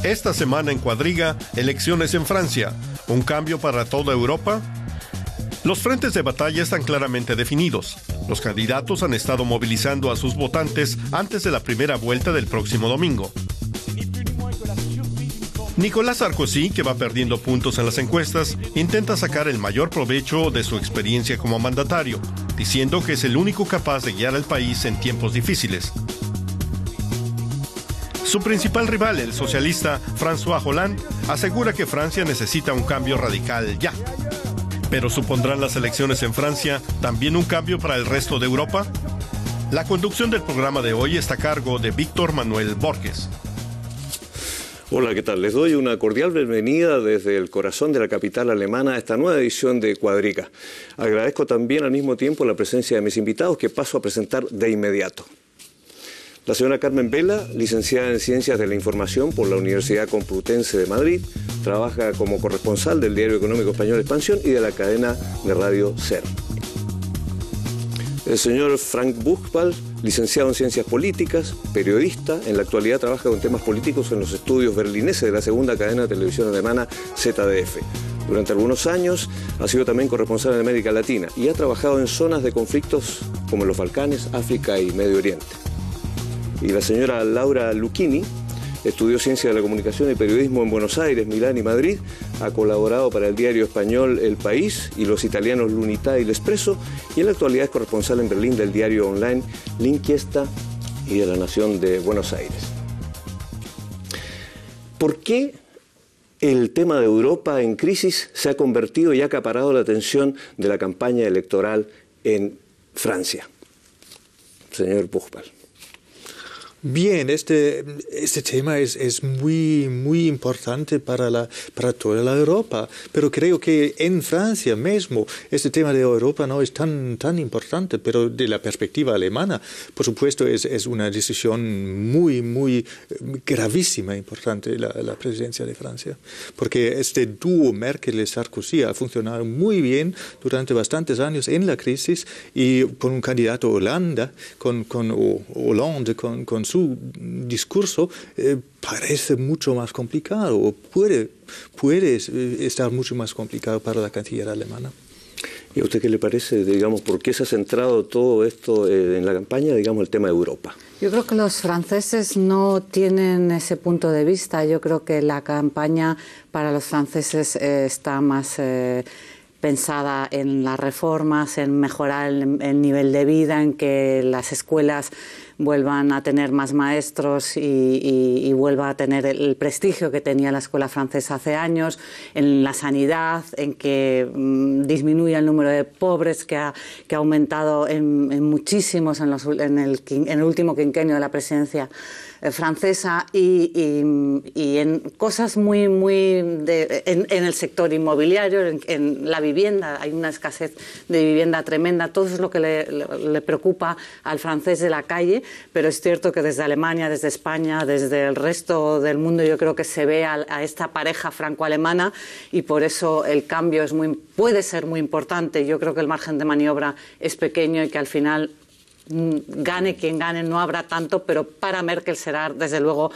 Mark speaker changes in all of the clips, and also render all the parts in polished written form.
Speaker 1: Esta semana en Cuadriga, elecciones en Francia. ¿Un cambio para toda Europa? Los frentes de batalla están claramente definidos. Los candidatos han estado movilizando a sus votantes antes de la primera vuelta del próximo domingo. Nicolas Sarkozy, que va perdiendo puntos en las encuestas, intenta sacar el mayor provecho de su experiencia como mandatario, diciendo que es el único capaz de guiar al país en tiempos difíciles. Su principal rival, el socialista François Hollande, asegura que Francia necesita un cambio radical ya. ¿Pero supondrán las elecciones en Francia también un cambio para el resto de Europa? La conducción del programa de hoy está a cargo de Víctor Manuel Borges.
Speaker 2: Hola, ¿qué tal? Les doy una cordial bienvenida desde el corazón de la capital alemana a esta nueva edición de Cuadriga. Agradezco también al mismo tiempo la presencia de mis invitados que paso a presentar de inmediato. La señora Carmen Vela, licenciada en Ciencias de la Información por la Universidad Complutense de Madrid, trabaja como corresponsal del diario económico español Expansión y de la cadena de radio SER. El señor Frank Buchwald, licenciado en Ciencias Políticas, periodista, en la actualidad trabaja con temas políticos en los estudios berlineses de la segunda cadena de televisión alemana ZDF. Durante algunos años ha sido también corresponsal en América Latina y ha trabajado en zonas de conflictos como los Balcanes, África y Medio Oriente. Y la señora Laura Lucchini estudió Ciencia de la Comunicación y Periodismo en Buenos Aires, Milán y Madrid. Ha colaborado para el diario español El País y los italianos L'Unità y L'Espresso. Y en la actualidad es corresponsal en Berlín del diario online L'Inchiesta y de La Nación de Buenos Aires. ¿Por qué el tema de Europa en crisis se ha convertido y ha acaparado la atención de la campaña electoral en Francia? Señor Buchwald.
Speaker 3: Bien, este tema es muy importante para toda la Europa, pero creo que en Francia mismo este tema de Europa no es tan importante, pero de la perspectiva alemana, por supuesto, es una decisión muy gravísima, importante la presidencia de Francia, porque este dúo Merkel-Sarkozy ha funcionado muy bien durante bastantes años en la crisis y con un candidato Hollande, con su discurso parece mucho más complicado o puede estar mucho más complicado para la Canciller alemana.
Speaker 2: ¿Y a usted qué le parece, digamos, por qué se ha centrado todo esto en la campaña, digamos, el tema de Europa?
Speaker 4: Yo creo que los franceses no tienen ese punto de vista. Yo creo que la campaña para los franceses está más pensada en las reformas, en mejorar el nivel de vida, en que las escuelas vuelvan a tener más maestros y vuelva a tener el prestigio que tenía la escuela francesa hace años, en la sanidad, en que disminuya el número de pobres que ha aumentado en muchísimos en el último quinquenio de la presidencia francesa y en cosas en el sector inmobiliario, en la vivienda. Hay una escasez de vivienda tremenda. Todo eso es lo que le preocupa al francés de la calle, pero es cierto que desde Alemania, desde España, desde el resto del mundo, yo creo que se ve a esta pareja franco-alemana y por eso el cambio puede ser muy importante. Yo creo que el margen de maniobra es pequeño y que al final gane quien gane, no habrá tanto, pero para Merkel será desde luego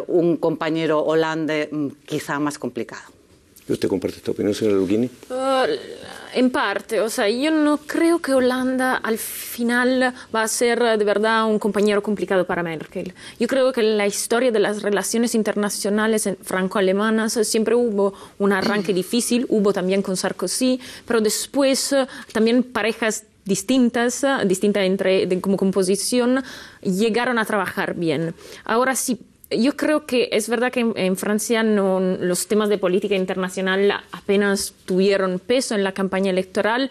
Speaker 4: un compañero Hollande quizá más complicado.
Speaker 2: ¿Y usted comparte esta opinión, señora Lucchini?
Speaker 5: En parte, o sea, yo no creo que Holanda al final va a ser de verdad un compañero complicado para Merkel. Yo creo que en la historia de las relaciones internacionales franco-alemanas siempre hubo un arranque difícil, hubo también con Sarkozy, pero después también parejas distintas como composición, llegaron a trabajar bien. Ahora sí, yo creo que es verdad que en Francia los temas de política internacional apenas tuvieron peso en la campaña electoral.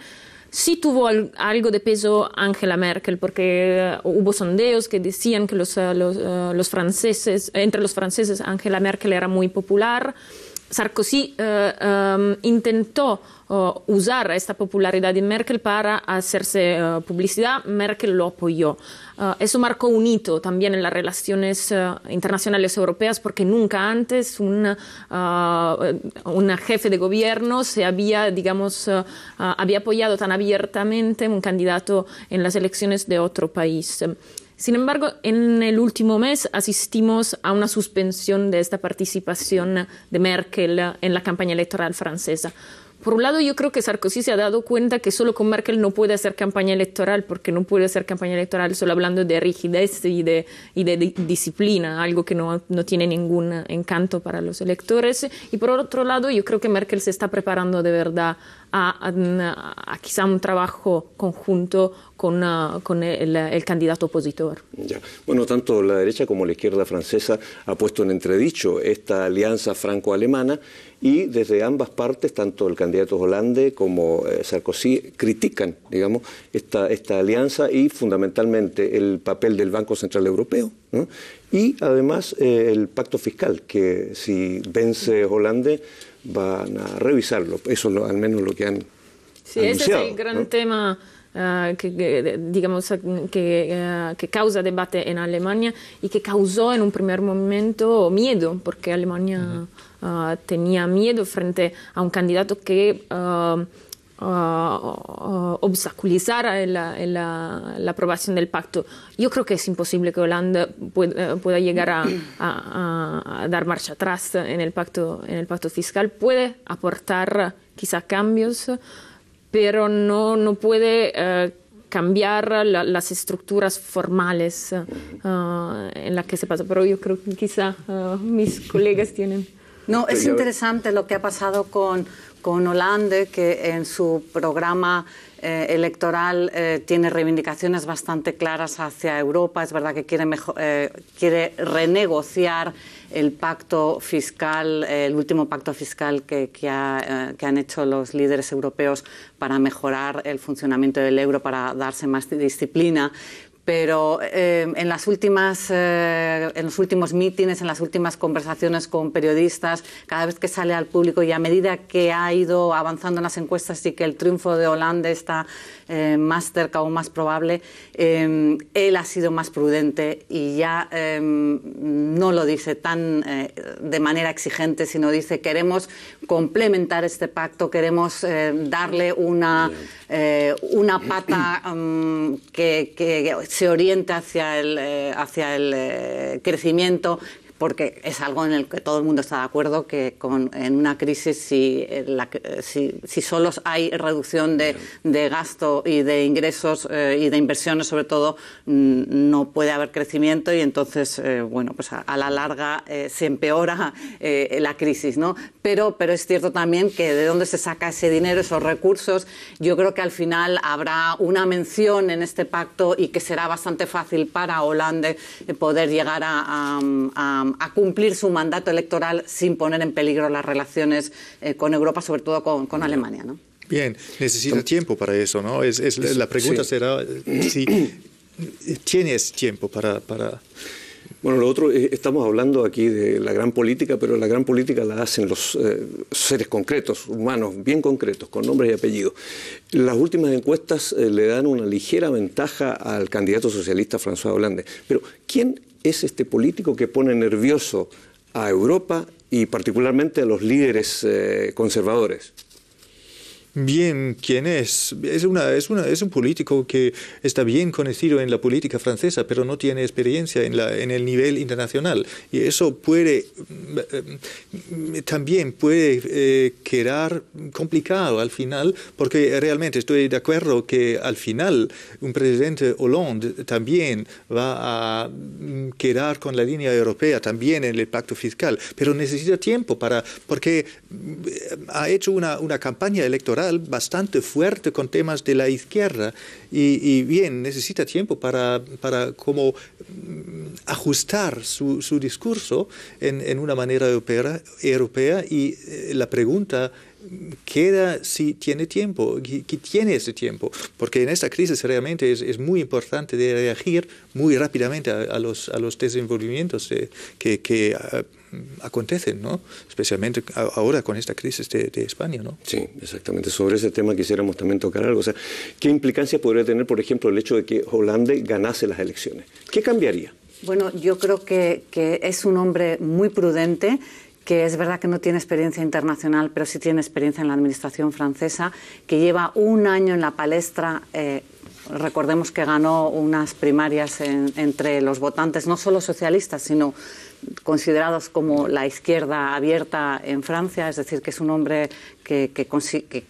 Speaker 5: Sí tuvo algo de peso Angela Merkel, porque hubo sondeos que decían que entre los franceses Angela Merkel era muy popular. Sarkozy intentó usar esta popularidad de Merkel para hacerse publicidad. Merkel lo apoyó. Eso marcó un hito también en las relaciones internacionales europeas, porque nunca antes una jefe de gobierno se había apoyado tan abiertamente un candidato en las elecciones de otro país. Sin embargo, en el último mes asistimos a una suspensión de esta participación de Merkel en la campaña electoral francesa. Por un lado, yo creo que Sarkozy se ha dado cuenta que solo con Merkel no puede hacer campaña electoral, porque no puede hacer campaña electoral solo hablando de rigidez y de disciplina, algo que no tiene ningún encanto para los electores. Y por otro lado, yo creo que Merkel se está preparando de verdad a quizá un trabajo conjunto con el candidato opositor.
Speaker 2: Ya. Bueno, tanto la derecha como la izquierda francesa ha puesto en entredicho esta alianza franco-alemana y desde ambas partes, tanto el candidato Hollande como Sarkozy, critican, digamos, esta alianza y fundamentalmente el papel del Banco Central Europeo, ¿no? Y además el pacto fiscal, que si vence Hollande van a revisarlo. Eso al menos lo que han anunciado.
Speaker 5: Ese es el gran tema que causa debate en Alemania y que causó en un primer momento miedo, porque Alemania tenía miedo frente a un candidato que obstaculizara la aprobación del pacto. Yo creo que es imposible que Holanda pueda llegar a dar marcha atrás en el pacto fiscal. Puede aportar quizá cambios, pero no puede cambiar las estructuras formales en las que se pasa. Pero yo creo que quizá mis colegas tienen...
Speaker 4: No, es interesante lo que ha pasado con Hollande, que en su programa electoral tiene reivindicaciones bastante claras hacia Europa. Es verdad que quiere renegociar el pacto fiscal, el último pacto fiscal que han hecho los líderes europeos para mejorar el funcionamiento del euro, para darse más disciplina. Pero en los últimos mítines, en las últimas conversaciones con periodistas, cada vez que sale al público y a medida que ha ido avanzando en las encuestas y que el triunfo de Hollande está más cerca o más probable, él ha sido más prudente y ya no lo dice tan de manera exigente, sino dice: queremos complementar este pacto, queremos darle una pata que se oriente hacia el crecimiento, porque es algo en el que todo el mundo está de acuerdo, que en una crisis si solo hay reducción de gasto y de ingresos y de inversiones sobre todo, no puede haber crecimiento y entonces, pues a la larga se empeora la crisis, ¿no? Pero es cierto también que de dónde se saca ese dinero, esos recursos. Yo creo que al final habrá una mención en este pacto y que será bastante fácil para Hollande poder llegar a cumplir su mandato electoral sin poner en peligro las relaciones con Europa, sobre todo con Alemania, ¿no?
Speaker 3: Bien, necesita tiempo para eso, ¿no? La pregunta será si tienes tiempo para...
Speaker 2: Bueno, lo otro, estamos hablando aquí de la gran política, pero la gran política la hacen los seres concretos, humanos, bien concretos, con nombres y apellidos. Las últimas encuestas le dan una ligera ventaja al candidato socialista François Hollande. Pero, ¿quién es este político que pone nervioso a Europa y particularmente a los líderes conservadores?
Speaker 3: Bien, ¿quién es? Es un político que está bien conocido en la política francesa, pero no tiene experiencia en el nivel internacional. Y eso también puede quedar complicado al final, porque realmente estoy de acuerdo que al final un presidente Hollande también va a quedar con la línea europea, también en el pacto fiscal, pero necesita tiempo porque ha hecho una campaña electoral bastante fuerte con temas de la izquierda y bien, necesita tiempo para como ajustar su discurso en una manera europea y la pregunta queda si tiene tiempo, que tiene ese tiempo, porque en esta crisis realmente es muy importante de reagir muy rápidamente a los desenvolvimientos que acontecen, ¿no? Especialmente ahora con esta crisis de España, ¿no?
Speaker 2: Sí, exactamente. Sobre ese tema quisiéramos también tocar algo. O sea, ¿qué implicancia podría tener, por ejemplo, el hecho de que Hollande ganase las elecciones? ¿Qué cambiaría?
Speaker 4: Bueno, yo creo que es un hombre muy prudente, que es verdad que no tiene experiencia internacional, pero sí tiene experiencia en la administración francesa, que lleva un año en la palestra recordemos que ganó unas primarias entre los votantes, no solo socialistas, sino considerados como la izquierda abierta en Francia, es decir, que es un hombre que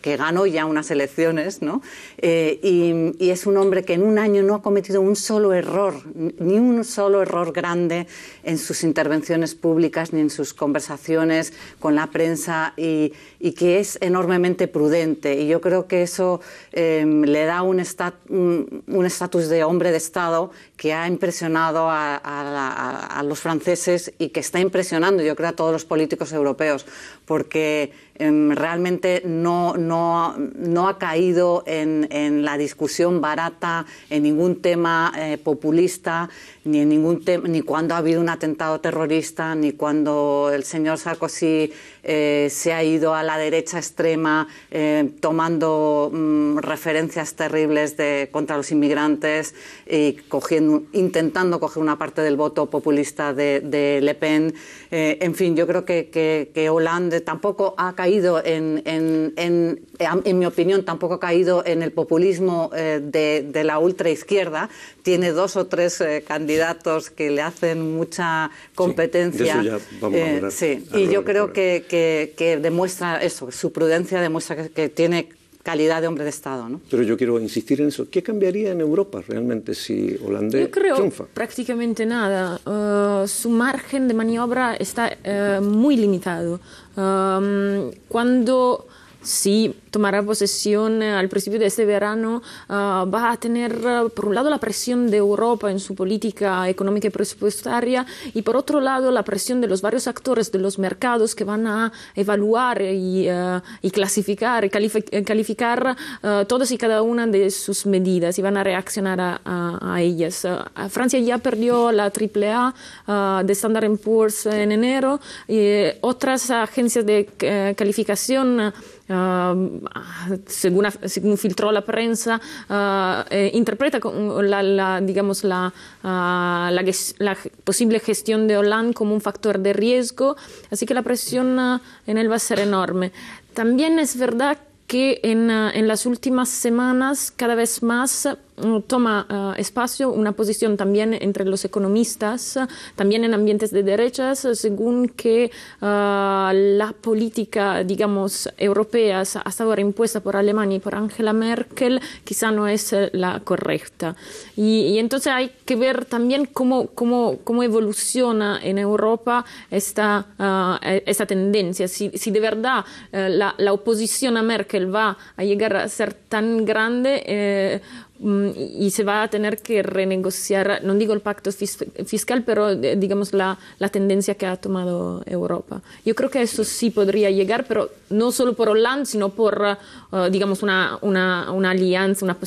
Speaker 4: ganó ya unas elecciones, ¿no? Y es un hombre que en un año no ha cometido un solo error, ni un solo error grande en sus intervenciones públicas ni en sus conversaciones con la prensa, y que es enormemente prudente. Y yo creo que eso le da un estatus de hombre de Estado que ha impresionado a los franceses y que está impresionando, yo creo, a todos los políticos europeos, porque realmente no ha caído en la discusión barata, en ningún tema populista, ni cuando ha habido un atentado terrorista, ni cuando el señor Sarkozy se ha ido a la derecha extrema tomando referencias terribles contra los inmigrantes y intentando coger una parte del voto populista de Le Pen. En fin, yo creo que Hollande tampoco ha caído en mi opinión, tampoco ha caído en el populismo de la ultraizquierda. Tiene 2 o 3 candidatos que le hacen mucha competencia.
Speaker 2: Sí, de eso ya vamos a hablar.
Speaker 4: Sí, y yo creo que demuestra eso, su prudencia demuestra que tiene calidad de hombre de Estado, ¿no?
Speaker 2: Pero yo quiero insistir en eso. ¿Qué cambiaría en Europa realmente si Hollande triunfa?
Speaker 5: Prácticamente nada. Su margen de maniobra está muy limitado. Cuando sí tomará posesión al principio de este verano, va a tener, por un lado, la presión de Europa en su política económica y presupuestaria, y por otro lado, la presión de los varios actores de los mercados que van a evaluar y clasificar y calificar todas y cada una de sus medidas y van a reaccionar a ellas. Francia ya perdió la AAA de Standard & Poor's en enero, y otras agencias de calificación, según filtró la prensa, interpreta la posible gestión de Hollande como un factor de riesgo, así que la presión en él va a ser enorme. También es verdad que en las últimas semanas cada vez más toma espacio una posición también entre los economistas, también en ambientes de derechas, según que la política, digamos, europea hasta ahora impuesta por Alemania y por Angela Merkel quizá no es la correcta. Y entonces hay que ver también cómo evoluciona en Europa esta tendencia. Si de verdad la oposición a Merkel va a llegar a ser tan grande, y se va a tener que renegociar, no digo el pacto fiscal, pero digamos la tendencia que ha tomado Europa. Yo creo que eso sí podría llegar, pero no solo por Hollande, sino por, digamos, una alianza, una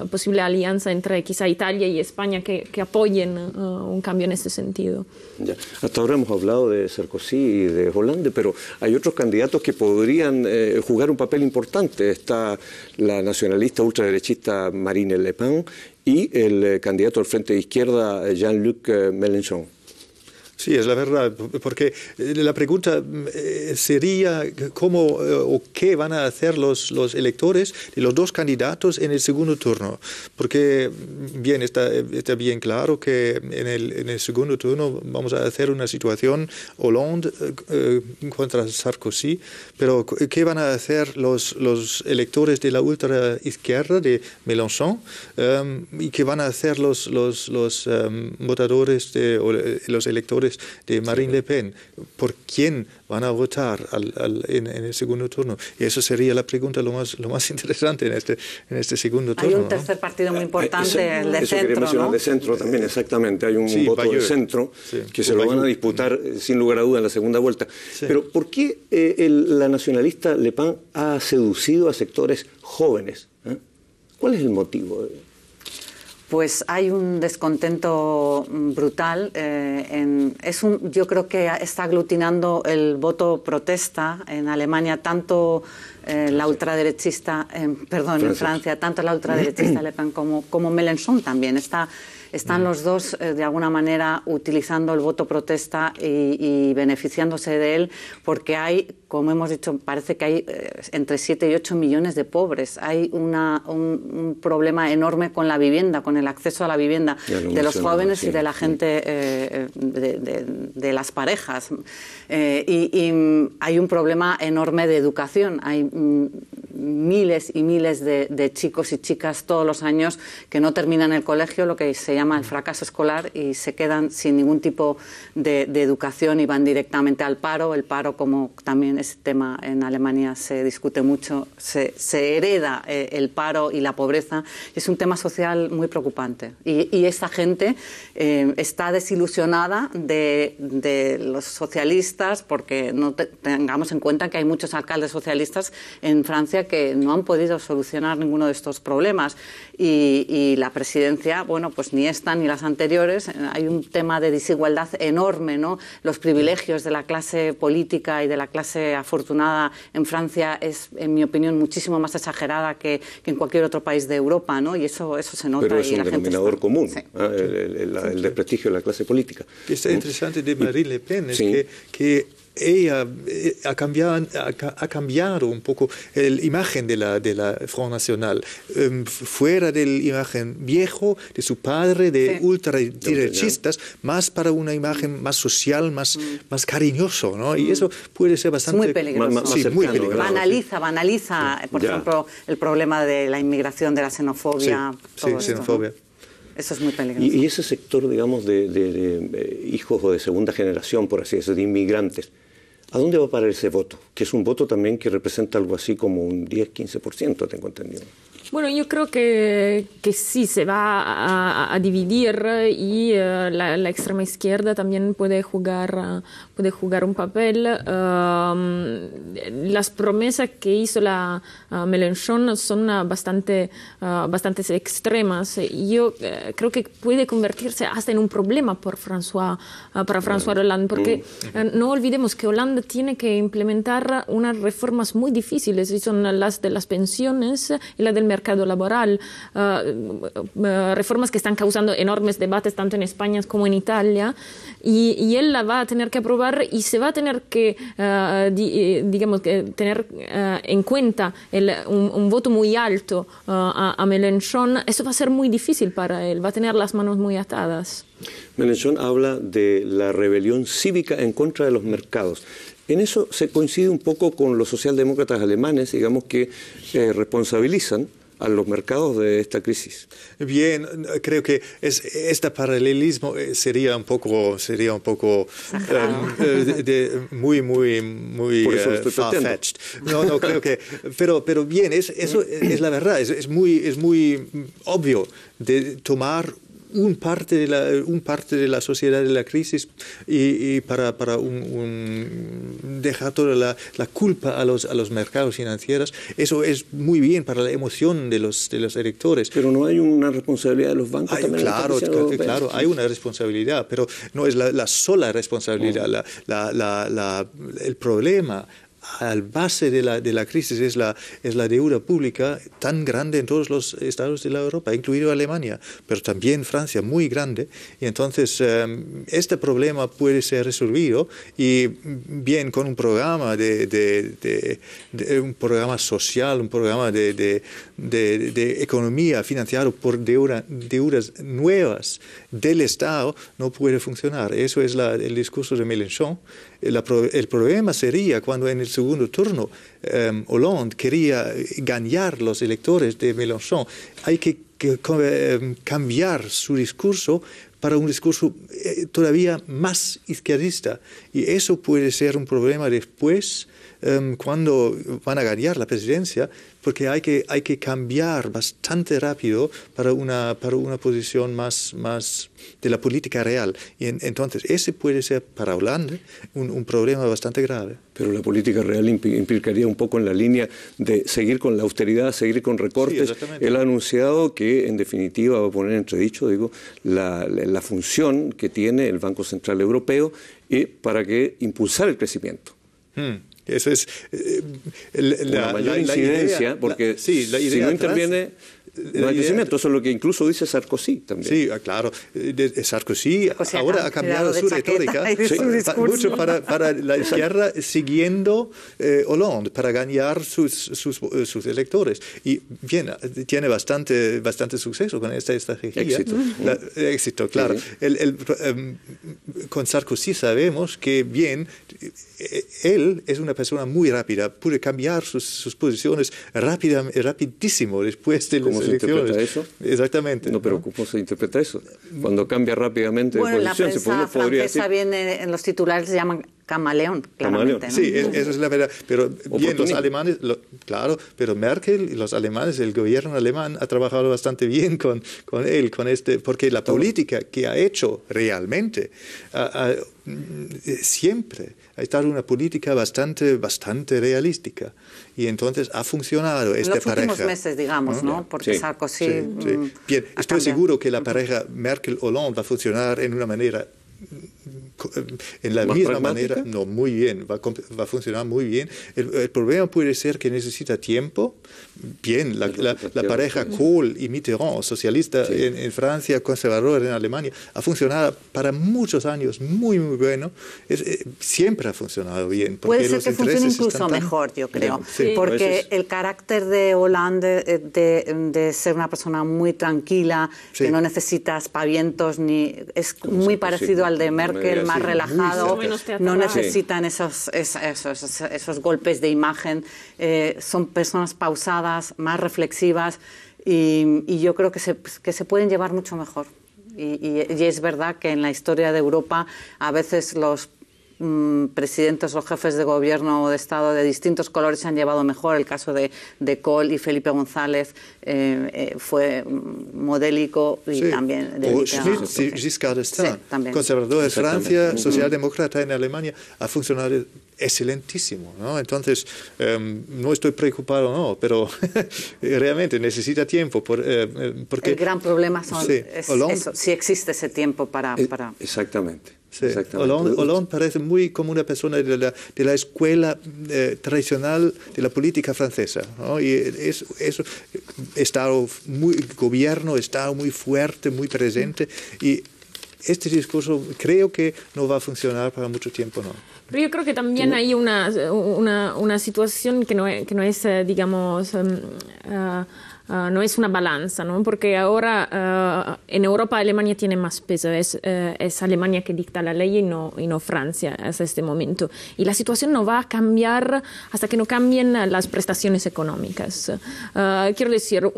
Speaker 5: posible alianza entre quizá Italia y España que apoyen un cambio en ese sentido.
Speaker 2: Ya. Hasta ahora hemos hablado de Sarkozy y de Hollande, pero hay otros candidatos que podrían jugar un papel importante. Está la nacionalista ultraderechista Marine Le Pen y el candidato al Frente de Izquierda Jean-Luc Mélenchon.
Speaker 3: Sí, es la verdad, porque la pregunta sería cómo o qué van a hacer los electores de los dos candidatos en el segundo turno. Porque bien está bien claro que en el segundo turno vamos a hacer una situación Hollande contra Sarkozy, pero ¿qué van a hacer los electores de la ultraizquierda de Mélenchon? ¿Y qué van a hacer los votadores o los electores de Marine Le Pen? ¿Por quién van a votar en el segundo turno? Y eso sería la pregunta lo más interesante en este segundo turno.
Speaker 4: Hay un tercer partido muy importante, el de
Speaker 2: eso
Speaker 4: centro,
Speaker 2: quería mencionar,
Speaker 4: ¿no?
Speaker 2: de centro también, exactamente. Hay un voto de centro que se lo van a disputar sin lugar a duda en la segunda vuelta. Sí. Pero ¿por qué la nacionalista Le Pen ha seducido a sectores jóvenes? ¿Cuál es el motivo?
Speaker 4: Pues hay un descontento brutal. Yo creo que está aglutinando el voto protesta en Alemania, tanto la ultraderechista, en Francia, tanto la ultraderechista Le Pen como Mélenchon también. están los dos de alguna manera utilizando el voto protesta y beneficiándose de él, porque hay, como hemos dicho, parece que hay entre 7 y 8 millones de pobres. Hay un problema enorme con la vivienda, con el acceso a la vivienda de los jóvenes y de la gente, de las parejas. Y hay un problema enorme de educación. Hay miles y miles de chicos y chicas todos los años que no terminan el colegio, lo que se llama el fracaso escolar, y se quedan sin ningún tipo de educación y van directamente al paro. El paro, como también ese tema en Alemania se discute mucho, se hereda el paro y la pobreza. Es un tema social muy preocupante. Y esta gente está desilusionada de los socialistas, porque no tengamos en cuenta que hay muchos alcaldes socialistas en Francia que no han podido solucionar ninguno de estos problemas. Y la presidencia, bueno, pues ni esta ni las anteriores. Hay un tema de desigualdad enorme, ¿no? Los privilegios de la clase política y de la clase afortunada en Francia es, en mi opinión, muchísimo más exagerada que en cualquier otro país de Europa, ¿no? Y eso se nota.
Speaker 2: Pero es
Speaker 4: y
Speaker 2: un
Speaker 4: la
Speaker 2: denominador
Speaker 4: gente
Speaker 2: común,
Speaker 4: sí.
Speaker 2: el desprestigio de la clase política.
Speaker 3: Lo interesante de Marine Le Pen es que ella ha cambiado un poco la imagen de la Front National, fuera de la imagen viejo de su padre, de ultraderechistas, más para una imagen más social, más cariñoso, ¿no? Y eso puede ser bastante...
Speaker 4: Muy peligroso.
Speaker 3: Muy peligroso.
Speaker 4: Banaliza, por ejemplo, el problema de la inmigración, de la xenofobia. Todo esto,
Speaker 3: xenofobia.
Speaker 4: ¿no? Eso es muy peligroso.
Speaker 2: Y ese sector, digamos, de hijos o de segunda generación, por así decirlo, de inmigrantes, ¿a dónde va a parar ese voto? Que es un voto también que representa algo así como un 10-15%, tengo entendido.
Speaker 5: Bueno, yo creo que sí se va a dividir y la extrema izquierda también puede jugar un papel. Las promesas que hizo la Mélenchon son bastante extremas. Yo creo que puede convertirse hasta en un problema para François Hollande, porque no olvidemos que Hollande tiene que implementar unas reformas muy difíciles, y son las de las pensiones y la del mercado laboral, reformas que están causando enormes debates tanto en España como en Italia, y él la va a tener que aprobar y se va a tener que, tener en cuenta un voto muy alto a Mélenchon. Eso va a ser muy difícil para él, va a tener las manos muy atadas.
Speaker 2: Mélenchon habla de la rebelión cívica en contra de los mercados. En eso se coincide un poco con los socialdemócratas alemanes, digamos, que responsabilizan a los mercados de esta crisis.
Speaker 3: Bien, creo que este paralelismo sería un poco muy far-fetched. No, creo que, pero bien, eso es la verdad, es muy obvio de tomar un parte de la sociedad de la crisis y para dejar toda la culpa a los mercados financieros. Eso es muy bien para la emoción de los electores.
Speaker 2: Pero no hay una responsabilidad de los bancos también.
Speaker 3: Claro, hay una responsabilidad, pero no es la sola responsabilidad. El problema al base de la crisis es la deuda pública tan grande en todos los estados de la Europa, incluido Alemania, pero también Francia, muy grande. Y entonces este problema puede ser resolvido y bien con un programa un programa social, un programa de economía financiado por deudas nuevas del Estado, no puede funcionar. Eso es el discurso de Mélenchon. El problema sería cuando en el segundo turno Hollande quería ganar los electores de Mélenchon. Hay que cambiar su discurso para un discurso todavía más izquierdista. Y eso puede ser un problema después cuando van a ganar la presidencia, porque hay que cambiar bastante rápido para una posición más de la política real. Y entonces ese puede ser para Hollande un problema bastante grave.
Speaker 2: Pero la política real implicaría un poco en la línea de seguir con la austeridad, seguir con recortes.
Speaker 3: Sí,
Speaker 2: él ha anunciado que en definitiva va a poner entredicho, la función que tiene el Banco Central Europeo para que impulsar el crecimiento.
Speaker 3: Eso es
Speaker 2: una mayor incidencia, porque si no interviene No hay crecimiento, eso es lo que incluso dice Sarkozy también.
Speaker 3: Sí, claro. Sarkozy ahora ha cambiado su retórica mucho para la izquierda, siguiendo Hollande para ganar sus electores. Y bien, tiene bastante suceso con esta estrategia. Éxito, claro. Sí. Con Sarkozy sabemos que bien, él es una persona muy rápida, puede cambiar sus posiciones rapidísimo después de las elecciones.
Speaker 2: ¿Cómo se interpreta eso?
Speaker 3: Exactamente.
Speaker 2: No, pero ¿cómo se interpreta eso? Cuando cambia rápidamente de posición.
Speaker 4: La prensa francesa viene, en los titulares se llaman camaleón, claramente. ¿No?
Speaker 3: Sí, eso es la verdad. Pero bien, los alemanes, claro, pero Merkel y los alemanes, el gobierno alemán ha trabajado bastante bien con él, porque la política que ha hecho realmente siempre ha estado una política bastante realística. Y entonces ha funcionado esta pareja.
Speaker 4: En los últimos meses, digamos, ¿no? Porque Sarkozy...
Speaker 3: Sí. Bien, estoy seguro que la pareja Merkel-Hollande va a funcionar en una manera... En la misma manera, no, muy bien, va a funcionar muy bien. El problema puede ser que necesita tiempo. Bien, la pareja Kohl y Mitterrand, socialista en Francia, conservador en Alemania, ha funcionado para muchos años muy bueno. Siempre ha funcionado bien.
Speaker 4: Puede ser que funcione incluso mejor, yo creo. Sí, porque el carácter de Hollande de ser una persona muy tranquila, que no necesita aspavientos, es muy parecido al de Merkel, más relajado, no necesitan esos golpes de imagen, son personas pausadas, más reflexivas y yo creo que se pueden llevar mucho mejor. Y es verdad que en la historia de Europa a veces los presidentes o jefes de gobierno o de Estado de distintos colores se han llevado mejor. El caso de Kohl y Felipe González fue modélico y también...
Speaker 3: Giscard d'Estaing, conservador de Francia, socialdemócrata en Alemania, ha funcionado excelentísimo, ¿no? Entonces, no estoy preocupado, no, pero realmente necesita tiempo. Porque
Speaker 4: el gran problema si existe ese tiempo para...
Speaker 2: Exactamente.
Speaker 3: Sí. Hollande parece muy como una persona de la escuela tradicional de la política francesa, ¿no? Y eso gobierno está muy fuerte, muy presente, y este discurso creo que no va a funcionar para mucho tiempo, ¿no?
Speaker 5: Pero yo creo que también hay una situación que no es digamos... no es una balanza, ¿no? Porque ahora en Europa Alemania tiene más peso, es Alemania que dicta la ley y no Francia hasta este momento. Y la situación no va a cambiar hasta que no cambien las prestaciones económicas. Quiero decir,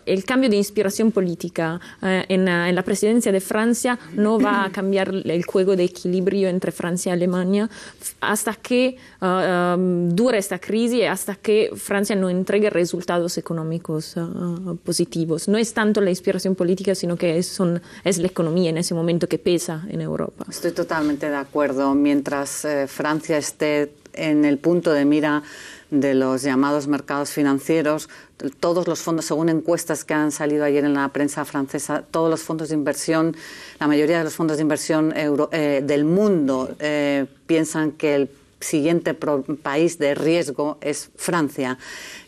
Speaker 5: el cambio de inspiración política en la presidencia de Francia no va a cambiar el juego de equilibrio entre Francia y Alemania hasta que dure esta crisis y hasta que Francia no entregue resultados económicos positivos. No es tanto la inspiración política, sino que es la economía en ese momento que pesa en Europa.
Speaker 4: Estoy totalmente de acuerdo. Mientras Francia esté en el punto de mira de los llamados mercados financieros, todos los fondos, según encuestas que han salido ayer en la prensa francesa, todos los fondos de inversión, la mayoría de los fondos de inversión del mundo piensan que el siguiente país de riesgo es Francia,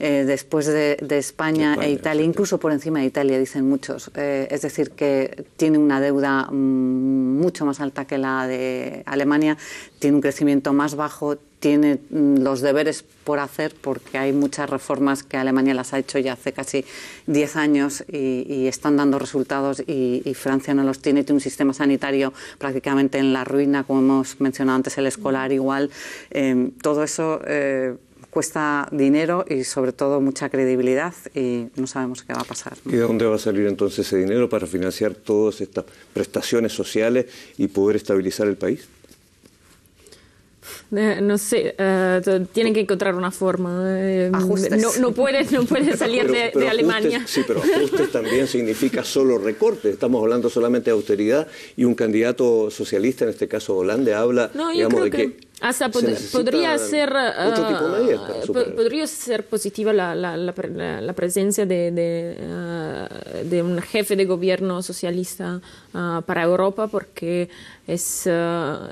Speaker 4: después de España e Italia, incluso por encima de Italia, dicen muchos. Es decir, que tiene una deuda mucho más alta que la de Alemania, tiene un crecimiento más bajo, tiene los deberes por hacer porque hay muchas reformas que Alemania las ha hecho ya hace casi 10 años y están dando resultados y Francia no los tiene. Tiene un sistema sanitario prácticamente en la ruina, como hemos mencionado antes, el escolar igual. Todo eso cuesta dinero y sobre todo mucha credibilidad y no sabemos qué va a pasar, ¿no?
Speaker 2: ¿Y de dónde va a salir entonces ese dinero para financiar todas estas prestaciones sociales y poder estabilizar el país?
Speaker 5: No sé, tienen que encontrar una forma. No puede salir de Alemania.
Speaker 2: Sí, pero ajustes también significa solo recortes. Estamos hablando solamente de austeridad y un candidato socialista, en este caso Hollande, habla, digamos, de que
Speaker 5: Hasta podría ser otro tipo de medidas para superar. Podría ser positiva la presencia de un jefe de gobierno socialista para Europa, porque es,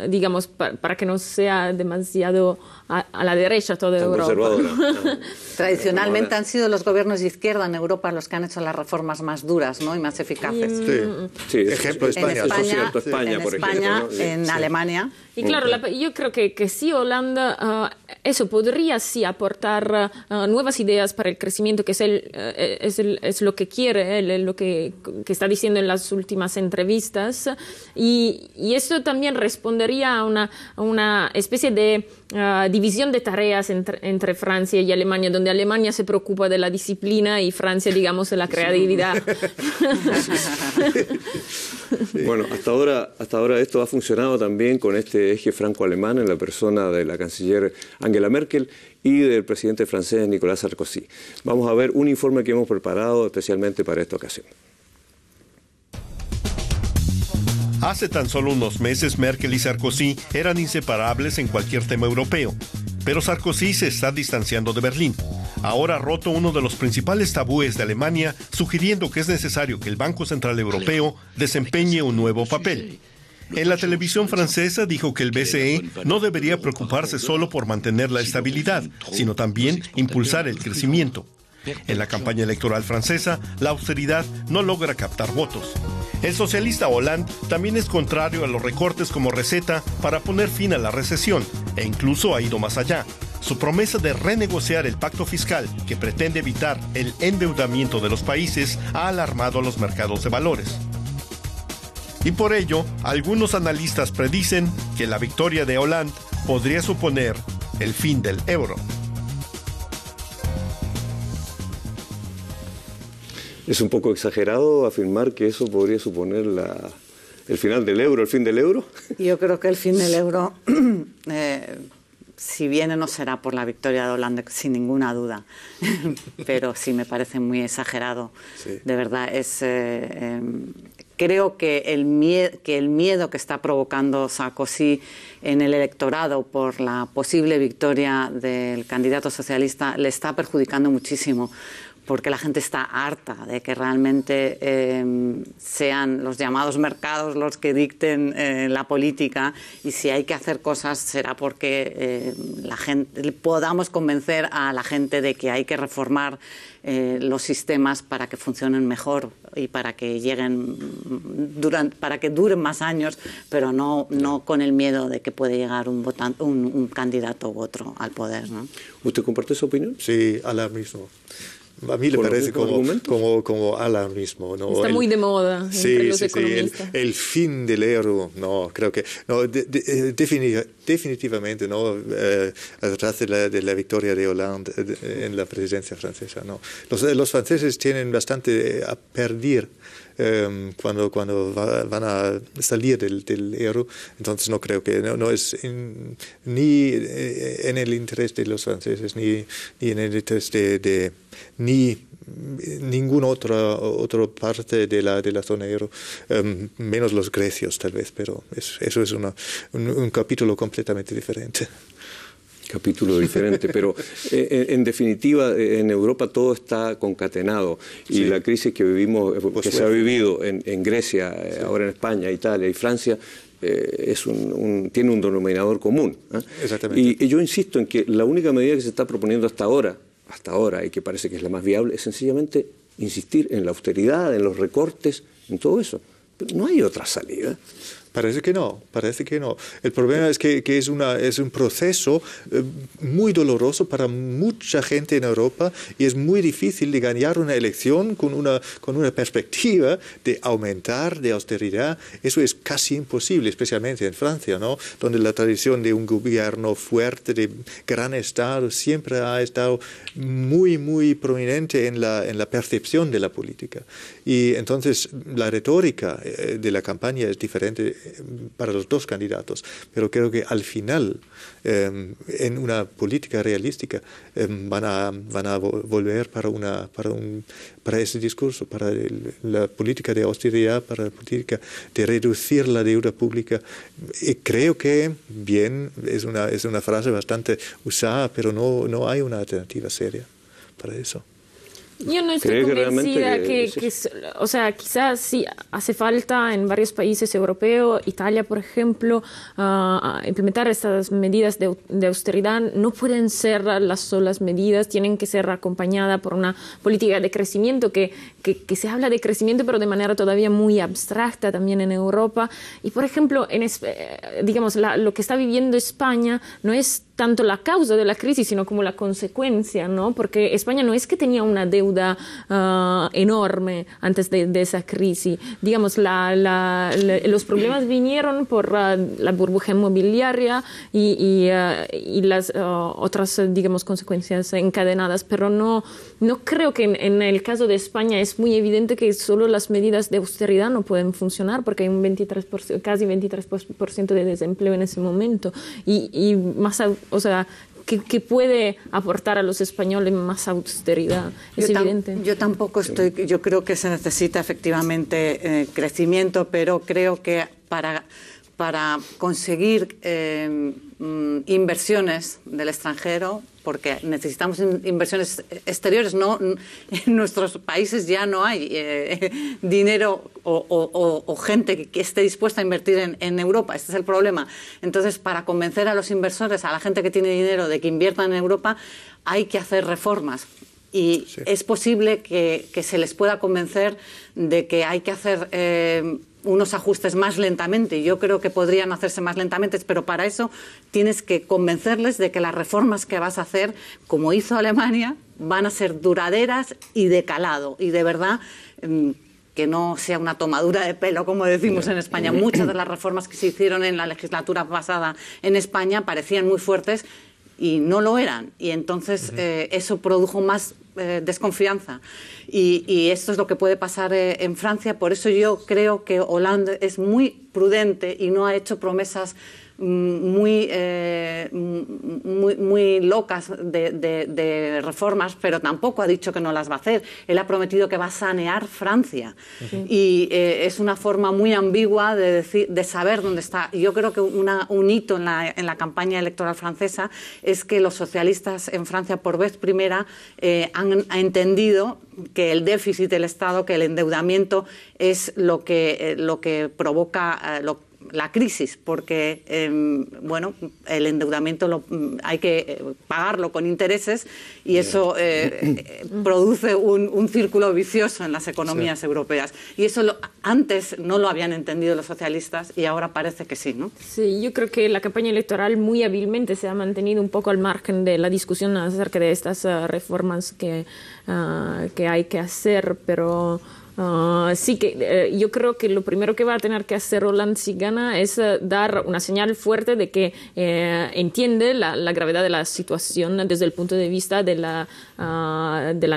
Speaker 5: digamos, para que no sea demasiado a la derecha toda Europa.
Speaker 4: Tradicionalmente han sido los gobiernos de izquierda en Europa los que han hecho las reformas más duras, ¿no?, y más eficaces.
Speaker 3: Sí, ejemplo España.
Speaker 4: España, en Alemania.
Speaker 5: Y claro, yo creo que sí, Holanda, eso podría sí aportar nuevas ideas para el crecimiento, que es lo que quiere, lo que está diciendo en las últimas entrevistas. Y eso también respondería a una especie de división de tareas entre Francia y Alemania, donde Alemania se preocupa de la disciplina y Francia, digamos, de la creatividad.
Speaker 2: Bueno, hasta ahora esto ha funcionado también con este eje franco-alemán en la persona de la canciller Angela Merkel y del presidente francés Nicolas Sarkozy. Vamos a ver un informe que hemos preparado especialmente para esta ocasión.
Speaker 1: Hace tan solo unos meses, Merkel y Sarkozy eran inseparables en cualquier tema europeo. Pero Sarkozy se está distanciando de Berlín. Ahora ha roto uno de los principales tabúes de Alemania, sugiriendo que es necesario que el Banco Central Europeo desempeñe un nuevo papel. En la televisión francesa dijo que el BCE no debería preocuparse solo por mantener la estabilidad, sino también impulsar el crecimiento. En la campaña electoral francesa, la austeridad no logra captar votos. El socialista Hollande también es contrario a los recortes como receta para poner fin a la recesión, e incluso ha ido más allá. Su promesa de renegociar el pacto fiscal, que pretende evitar el endeudamiento de los países, ha alarmado a los mercados de valores. Y por ello, algunos analistas predicen que la victoria de Hollande podría suponer el fin del euro.
Speaker 2: ¿Es un poco exagerado afirmar que eso podría suponer el final del euro, el fin del euro?
Speaker 4: Yo creo que el fin del euro, si viene, no será por la victoria de Hollande, sin ninguna duda, pero sí me parece muy exagerado. Sí. De verdad, creo que el miedo que está provocando Sarkozy en el electorado por la posible victoria del candidato socialista le está perjudicando muchísimo, porque la gente está harta de que realmente sean los llamados mercados los que dicten la política, y si hay que hacer cosas será porque podamos convencer a la gente de que hay que reformar los sistemas para que funcionen mejor y para que para que duren más años, pero no con el miedo de que puede llegar un candidato u otro al poder, ¿no?
Speaker 2: ¿Usted comparte esa opinión?
Speaker 3: Sí, alarmismo. A mí le parece como alarmismo, ¿no?
Speaker 5: Está muy de moda entre los economistas.
Speaker 3: El fin del euro, no, creo que no, definitivamente no, atrás de la victoria de Hollande en la presidencia francesa, no. Los franceses tienen bastante a perder cuando van a salir del euro, entonces no creo que no es ni en el interés de los franceses ni en el interés de ninguna otra parte de la zona euro, menos los grecios tal vez, pero eso es un capítulo completamente diferente.
Speaker 2: Capítulo diferente, pero en definitiva en Europa todo está concatenado y sí. La crisis que vivimos, se ha vivido en Grecia, ahora en España, Italia y Francia, tiene un denominador común. Exactamente. Y yo insisto en que la única medida que se está proponiendo hasta ahora, y que parece que es la más viable, es sencillamente insistir en la austeridad, en los recortes, en todo eso. Pero no hay otra salida.
Speaker 3: Parece que no. El problema es que es un proceso muy doloroso para mucha gente en Europa, y es muy difícil de ganar una elección con una perspectiva de aumentar, de austeridad. Eso es casi imposible, especialmente en Francia, ¿no? Donde la tradición de un gobierno fuerte, de gran Estado, siempre ha estado muy, muy prominente en la percepción de la política. Y entonces la retórica de la campaña es diferente para los dos candidatos, pero creo que al final, en una política realística, van a volver para ese discurso, para la política de austeridad, para la política de reducir la deuda pública. Y creo que, bien, es una frase bastante usada, pero no hay una alternativa seria para eso.
Speaker 5: Yo no estoy convencida o sea, quizás sí hace falta en varios países europeos, Italia, por ejemplo, implementar estas medidas de austeridad. No pueden ser las solas medidas, tienen que ser acompañadas por una política de crecimiento que se habla de crecimiento, pero de manera todavía muy abstracta también en Europa. Y, por ejemplo, digamos, lo que está viviendo España no es tanto la causa de la crisis, sino como la consecuencia, ¿no? Porque España no es que tenía una deuda enorme antes de esa crisis. Digamos, los problemas vinieron por la burbuja inmobiliaria y las otras, digamos, consecuencias encadenadas, pero no creo que en el caso de España es muy evidente que solo las medidas de austeridad no pueden funcionar, porque hay un 23%, casi 23% de desempleo en ese momento y más, o sea, que puede aportar a los españoles más austeridad. Es evidente.
Speaker 4: Yo tampoco yo creo que se necesita efectivamente crecimiento, pero creo que para conseguir inversiones del extranjero, porque necesitamos inversiones exteriores, no en nuestros países ya no hay dinero o gente que esté dispuesta a invertir en Europa. Este es el problema. Entonces, para convencer a los inversores, a la gente que tiene dinero de que inviertan en Europa, hay que hacer reformas. Y sí, es posible que se les pueda convencer de que hay que hacer unos ajustes más lentamente. Yo creo que podrían hacerse más lentamente, pero para eso tienes que convencerles de que las reformas que vas a hacer, como hizo Alemania, van a ser duraderas y de calado. Y de verdad, que no sea una tomadura de pelo, como decimos en España. Muchas de las reformas que se hicieron en la legislatura pasada en España parecían muy fuertes y no lo eran. Y entonces eso produjo más desconfianza. Y esto es lo que puede pasar en Francia. Por eso yo creo que Hollande es muy prudente y no ha hecho promesas muy locas de reformas, pero tampoco ha dicho que no las va a hacer. Él ha prometido que va a sanear Francia. Y es una forma muy ambigua de saber dónde está. Yo creo que un hito en la campaña electoral francesa es que los socialistas en Francia por vez primera han entendido que el déficit del Estado, que el endeudamiento es lo que provoca la crisis, porque el endeudamiento hay que pagarlo con intereses y eso produce un círculo vicioso en las economías europeas. Y eso antes no lo habían entendido los socialistas y ahora parece que sí, ¿no?
Speaker 5: Sí, yo creo que la campaña electoral muy hábilmente se ha mantenido un poco al margen de la discusión acerca de estas reformas que hay que hacer, pero sí que yo creo que lo primero que va a tener que hacer Hollande si gana es dar una señal fuerte de que entiende la gravedad de la situación desde el punto de vista de la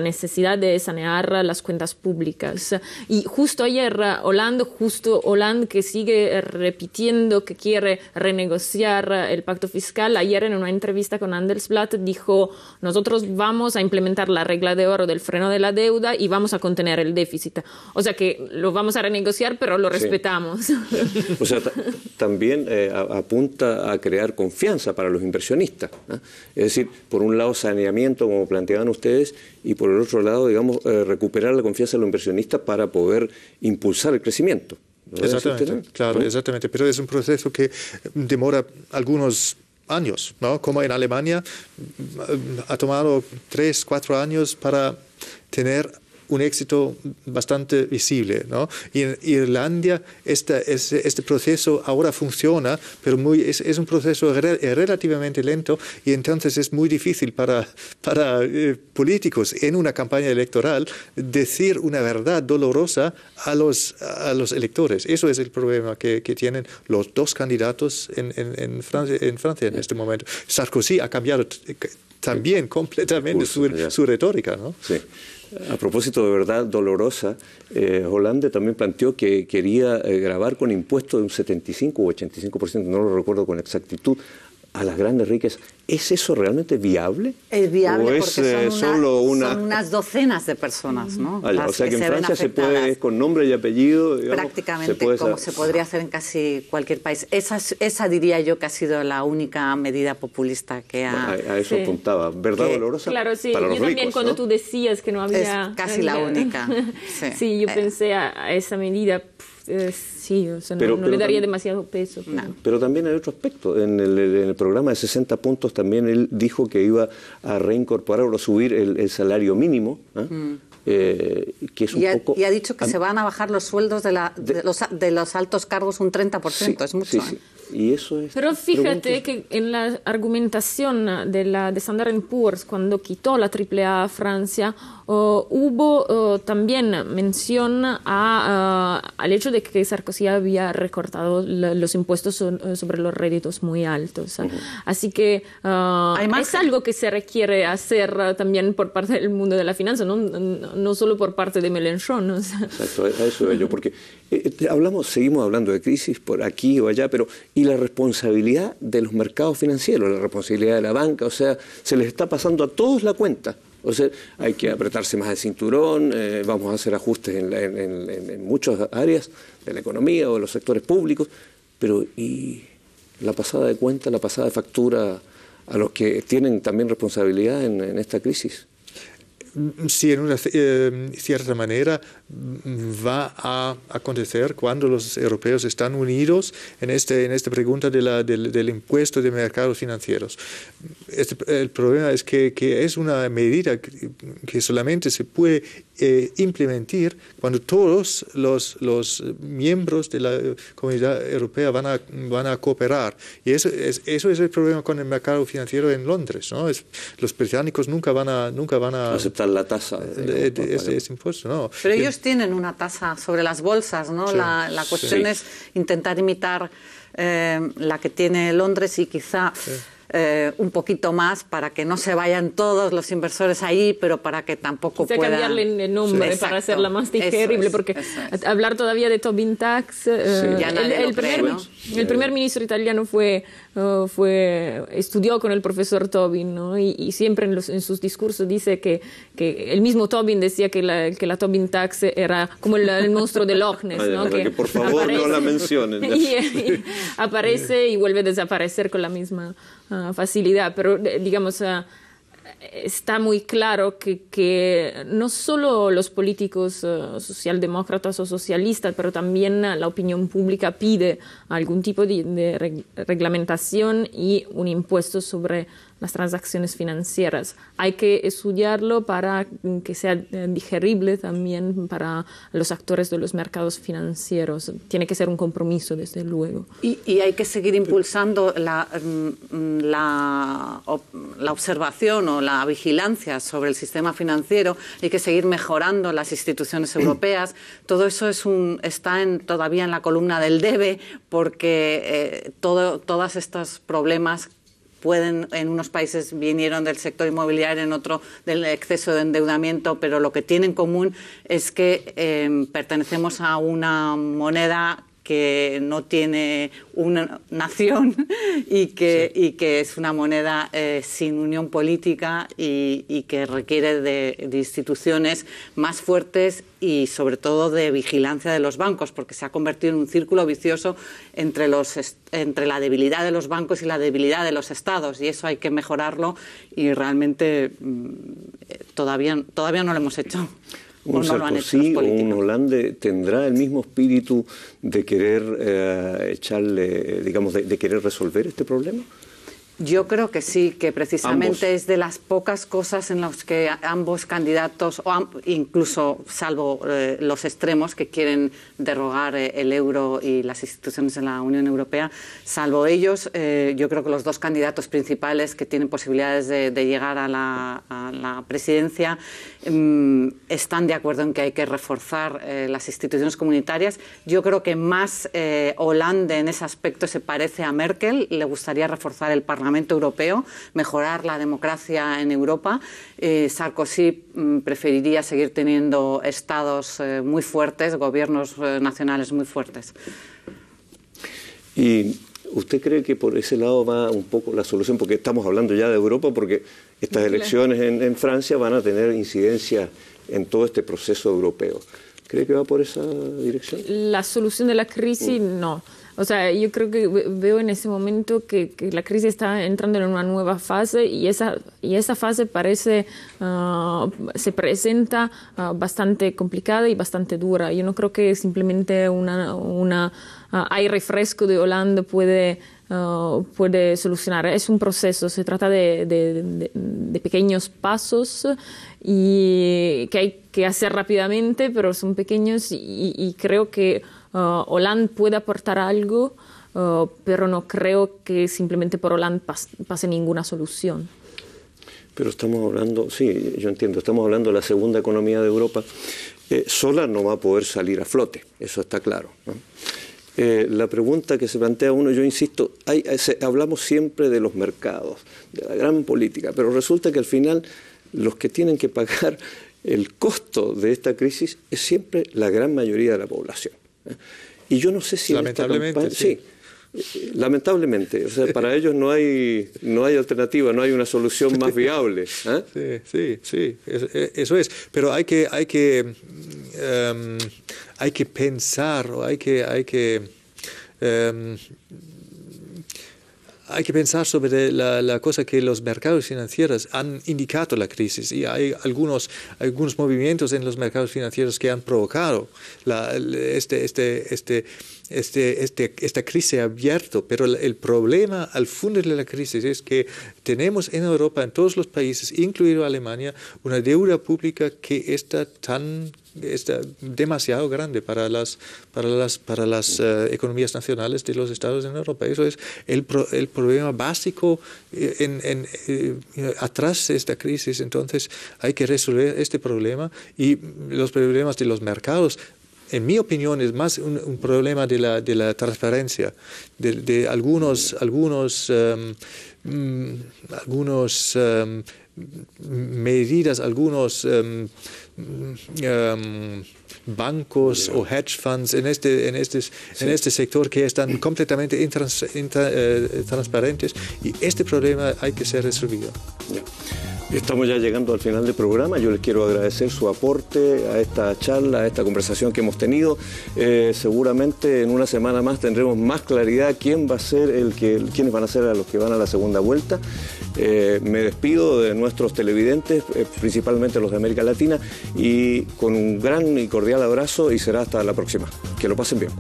Speaker 5: necesidad de sanear las cuentas públicas. Y justo ayer Hollande que sigue repitiendo que quiere renegociar el pacto fiscal, ayer en una entrevista con Handelsblatt dijo: nosotros vamos a implementar la regla de oro del freno de la deuda y vamos a contener el déficit. O sea que lo vamos a renegociar, pero lo respetamos.
Speaker 2: Sí. O sea, también apunta a crear confianza para los inversionistas, ¿no? Es decir, por un lado saneamiento, como planteaban ustedes, y por el otro lado, digamos, recuperar la confianza de los inversionistas para poder impulsar el crecimiento. ¿No?
Speaker 3: Exactamente, claro, ¿no? Exactamente. Pero es un proceso que demora algunos años, ¿no? Como en Alemania ha tomado 3-4 años para tener un éxito bastante visible, ¿no? Y en Irlanda este proceso ahora funciona, pero es un proceso relativamente lento y entonces es muy difícil para políticos en una campaña electoral decir una verdad dolorosa a los electores. Eso es el problema que tienen los dos candidatos en Francia en este momento. Sarkozy ha cambiado también completamente su retórica, ¿no?
Speaker 2: Sí. A propósito de verdad dolorosa, Hollande también planteó que quería gravar con impuestos de un 75 o 85%, no lo recuerdo con exactitud, a las grandes riquezas. ¿Es eso realmente viable?
Speaker 4: Es viable porque
Speaker 2: son
Speaker 4: unas docenas de personas, ¿no?
Speaker 2: O sea que en Francia se puede, con nombre y apellido, digamos,
Speaker 4: prácticamente como se podría hacer en casi cualquier país. Esa diría yo que ha sido la única medida populista que ha...
Speaker 2: A eso apuntaba. ¿Verdad dolorosa?
Speaker 5: Claro, sí.
Speaker 2: Para los
Speaker 5: yo también
Speaker 2: ricos,
Speaker 5: cuando
Speaker 2: ¿no?
Speaker 5: tú decías que no había...
Speaker 4: Es casi la única.
Speaker 5: Sí, yo pensé a esa medida... sí, o sea, no le daría demasiado peso.
Speaker 2: Pero también hay otro aspecto. En el programa de 60 puntos también él dijo que iba a reincorporar o a subir el salario mínimo, que es un poco...
Speaker 4: Y ha dicho que se van a bajar los sueldos de los altos cargos un 30%, sí, es mucho.
Speaker 2: Sí. Y eso es...
Speaker 5: Pero fíjate que en la argumentación de Standard & Poor's, cuando quitó la AAA a Francia, hubo también mención al hecho de que Sarkozy había recortado los impuestos sobre los réditos muy altos. Así que es algo que se requiere hacer también por parte del mundo de la finanza, no solo por parte de Mélenchon. O sea.
Speaker 2: Exacto, a eso es yo, porque seguimos hablando de crisis por aquí o allá, pero ¿y la responsabilidad de los mercados financieros, la responsabilidad de la banca? O sea, se les está pasando a todos la cuenta. O sea, hay que apretarse más el cinturón, vamos a hacer ajustes en muchas áreas de la economía o de los sectores públicos, pero ¿y la pasada de cuenta, la pasada de factura a los que tienen también responsabilidad en esta crisis?
Speaker 3: Sí, en una cierta manera va a acontecer cuando los europeos están unidos en esta pregunta del impuesto de mercados financieros. El problema es que es una medida que solamente se puede implementar cuando todos los miembros de la Comunidad Europea van a cooperar. Y eso es el problema con el mercado financiero en Londres, ¿no? Los británicos nunca van a
Speaker 2: aceptar la tasa
Speaker 3: de ese impuesto, ¿no?
Speaker 4: Pero ellos tienen una tasa sobre las bolsas, ¿no?
Speaker 3: Sí,
Speaker 4: la cuestión es intentar imitar la que tiene Londres y quizá un poquito más para que no se vayan todos los inversores ahí, pero para que tampoco puedan...
Speaker 5: cambiarle el nombre para hacerla más digerible, porque hablar todavía de Tobin Tax... el primer ministro italiano estudió con el profesor Tobin, ¿no? Y siempre en sus discursos dice que el mismo Tobin decía que la Tobin Tax era como el monstruo de Loch Ness, ¿no?
Speaker 2: Que por favor aparece, no la mencionen.
Speaker 5: y aparece y vuelve a desaparecer con la misma facilidad, pero digamos está muy claro que no solo los políticos socialdemócratas o socialistas, pero también la opinión pública pide algún tipo de reglamentación y un impuesto sobre las transacciones financieras. Hay que estudiarlo para que sea digerible también para los actores de los mercados financieros. Tiene que ser un compromiso, desde luego.
Speaker 4: Y hay que seguir impulsando la observación o la vigilancia sobre el sistema financiero. Hay que seguir mejorando las instituciones europeas. Todo eso está todavía en la columna del debe, porque todos estos problemas en unos países vinieron del sector inmobiliario, en otro del exceso de endeudamiento, pero lo que tienen en común es que pertenecemos a una moneda que no tiene una nación y que es una moneda sin unión política y que requiere de instituciones más fuertes y sobre todo de vigilancia de los bancos, porque se ha convertido en un círculo vicioso entre la debilidad de los bancos y la debilidad de los estados, y eso hay que mejorarlo y realmente todavía no lo hemos hecho.
Speaker 2: Un Sarkozy o un Hollande tendrá el mismo espíritu de querer de querer resolver este problema.
Speaker 4: Yo creo que sí, que precisamente es de las pocas cosas en las que ambos candidatos, incluso salvo los extremos que quieren derogar el euro y las instituciones de la Unión Europea, salvo ellos, yo creo que los dos candidatos principales que tienen posibilidades de llegar a la presidencia están de acuerdo en que hay que reforzar las instituciones comunitarias. Yo creo que más Hollande en ese aspecto se parece a Merkel, le gustaría reforzar el Parlamento Parlamento Europeo, mejorar la democracia en Europa. Sarkozy preferiría seguir teniendo estados muy fuertes, gobiernos nacionales muy fuertes.
Speaker 2: ¿Y usted cree que por ese lado va un poco la solución? Porque estamos hablando ya de Europa, porque estas elecciones en Francia van a tener incidencia en todo este proceso europeo. ¿Cree que va por esa dirección?
Speaker 5: La solución de la crisis, no. O sea, yo creo que veo en ese momento que la crisis está entrando en una nueva fase y esa fase parece, se presenta bastante complicada y bastante dura. Yo no creo que simplemente una aire fresco de Hollande puede solucionar. Es un proceso, se trata de pequeños pasos y que hay que hacer rápidamente, pero son pequeños y creo que Hollande puede aportar algo, pero no creo que simplemente por Hollande pase ninguna solución.
Speaker 2: Pero estamos hablando, sí, yo entiendo, estamos hablando de la segunda economía de Europa. Sola no va a poder salir a flote, eso está claro, ¿no? La pregunta que se plantea uno, yo insisto, hablamos siempre de los mercados, de la gran política, pero resulta que al final los que tienen que pagar el costo de esta crisis es siempre la gran mayoría de la población. Y yo no sé si
Speaker 3: lamentablemente,
Speaker 2: sí, lamentablemente, o sea, para ellos no hay alternativa, no hay una solución más viable.
Speaker 3: Sí, eso es. Pero hay que pensar, o hay que pensar sobre la cosa que los mercados financieros han indicado la crisis, y hay algunos movimientos en los mercados financieros que han provocado esta crisis abierta, pero el problema al fondo de la crisis es que tenemos en Europa, en todos los países, incluido Alemania, una deuda pública que está demasiado grande para las economías nacionales de los estados en Europa. Eso es el problema básico atrás de esta crisis. Entonces hay que resolver este problema, y los problemas de los mercados, en mi opinión, es más un problema de la transparencia, de algunos medidas, algunos bancos o hedge funds en este sector que están completamente intransparentes, y este problema hay que ser resolvido.
Speaker 2: Estamos ya llegando al final del programa. Yo les quiero agradecer su aporte a esta charla, a esta conversación que hemos tenido. Seguramente en una semana más tendremos más claridad quiénes van a ser a los que van a la segunda vuelta. Me despido de nuestros televidentes, principalmente los de América Latina, y con un gran y cordial abrazo, y será hasta la próxima. Que lo pasen bien.